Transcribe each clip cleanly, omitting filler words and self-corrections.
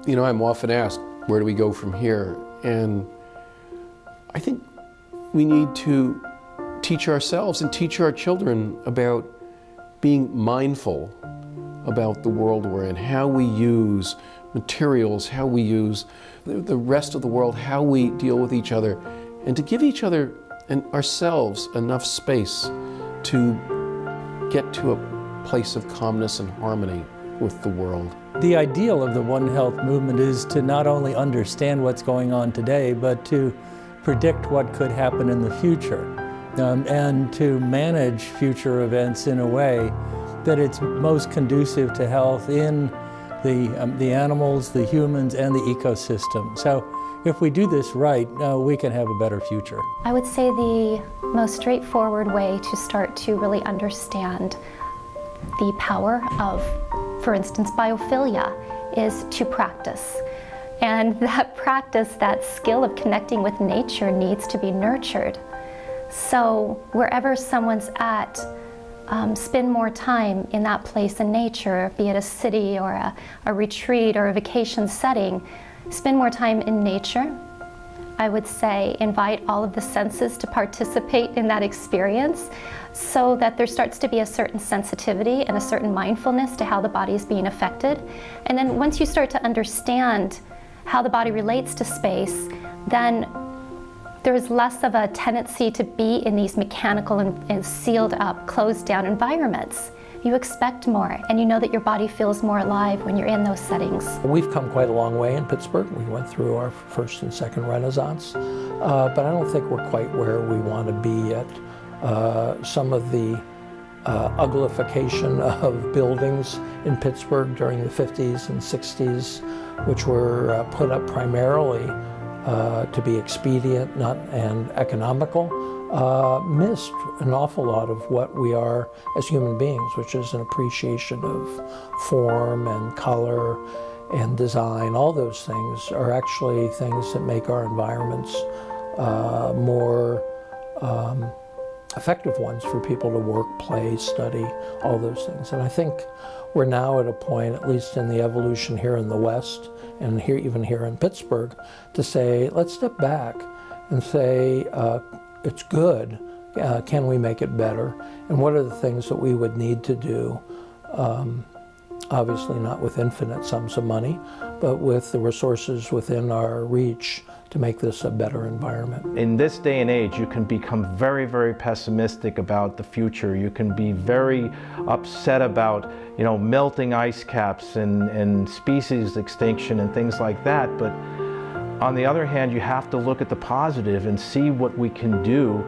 You know, I'm often asked, where do we go from here? And I think we need to teach ourselves and teach our children about being mindful about the world we're in, how we use materials, how we use the rest of the world, how we deal with each other, and to give each other and ourselves enough space to get to a place of calmness and harmony with the world. The ideal of the One Health movement is to not only understand what's going on today, but to predict what could happen in the future, and to manage future events in a way that it's most conducive to health in the animals, the humans, and the ecosystem. So if we do this right, we can have a better future. I would say the most straightforward way to start to really understand the power of, for instance, biophilia is to practice. And that practice, that skill of connecting with nature needs to be nurtured. So wherever someone's at, spend more time in that place in nature, be it a city or a retreat or a vacation setting. Spend more time in nature. I would say invite all of the senses to participate in that experience so that there starts to be a certain sensitivity and a certain mindfulness to how the body is being affected. And then once you start to understand how the body relates to space, then there's less of a tendency to be in these mechanical and sealed up, closed down environments. You expect more, and you know that your body feels more alive when you're in those settings. We've come quite a long way in Pittsburgh. We went through our first and second Renaissance, but I don't think we're quite where we want to be yet. Some of the uglification of buildings in Pittsburgh during the 50s and 60s, which were put up primarily to be expedient and economical, missed an awful lot of what we are as human beings, which is an appreciation of form and color and design. All those things are actually things that make our environments more effective ones for people to work, play, study, all those things. And I think we're now at a point, at least in the evolution here in the West, and here, even here in Pittsburgh, to say, let's step back and say, it's good, can we make it better? And what are the things that we would need to do? Obviously not with infinite sums of money, but with the resources within our reach to make this a better environment. In this day and age, you can become very, very pessimistic about the future. You can be very upset about, you know, melting ice caps and species extinction and things like that. But on the other hand, you have to look at the positive and see what we can do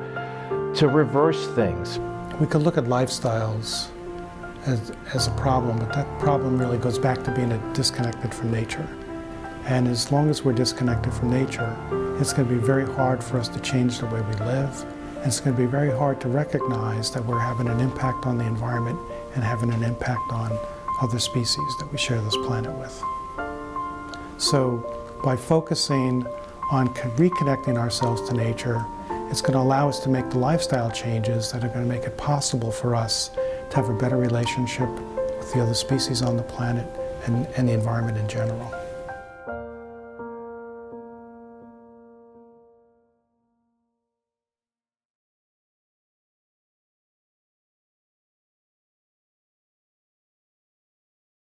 to reverse things. We could look at lifestyles as a problem, but that problem really goes back to being disconnected from nature. And as long as we're disconnected from nature, it's going to be very hard for us to change the way we live. And it's going to be very hard to recognize that we're having an impact on the environment and having an impact on other species that we share this planet with. So by focusing on reconnecting ourselves to nature, it's going to allow us to make the lifestyle changes that are going to make it possible for us to have a better relationship with the other species on the planet and the environment in general.